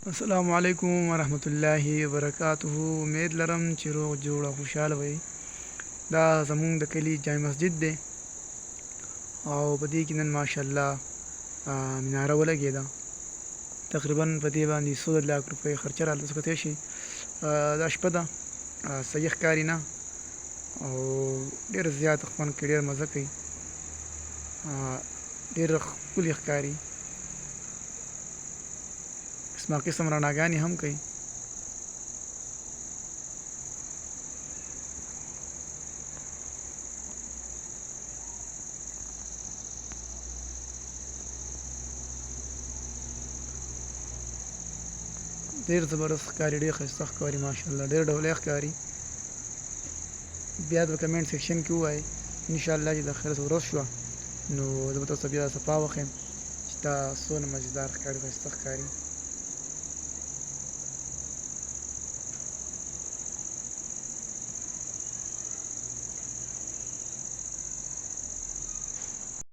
السلام علیکم ورحمت الله وبرکاته. امید لرم چې روغ جوړ او خوشحاله وئ. دا زمونږ د کلي جامع مسجد دی او په دې کې نن ماشاءالله مناره ولګېده. تقریبا په دې باندې 100 لک روپۍ خرچه راغله. څه کتی شي دا شپه ده، صحیح ښکاري نه او ډېر زیات خوند کوي، ډېر مزه کوي، ډېر ښکلي ښکاري، قسمه قسم رڼاګانې هم کوي. ډېر زبردست ښکاري، ډېر ښایسته ښکاري، ماشاءالله ډېر ډولۍ ښکاري. بیا د کمنټ سیکشن کې ووایئ انشاءالله چې د خیر ورځ شوه نو زه به تاسو ته بیا صفا وښیم چې دا څونه مزېدار ښکاري، ښایسته ښکاري.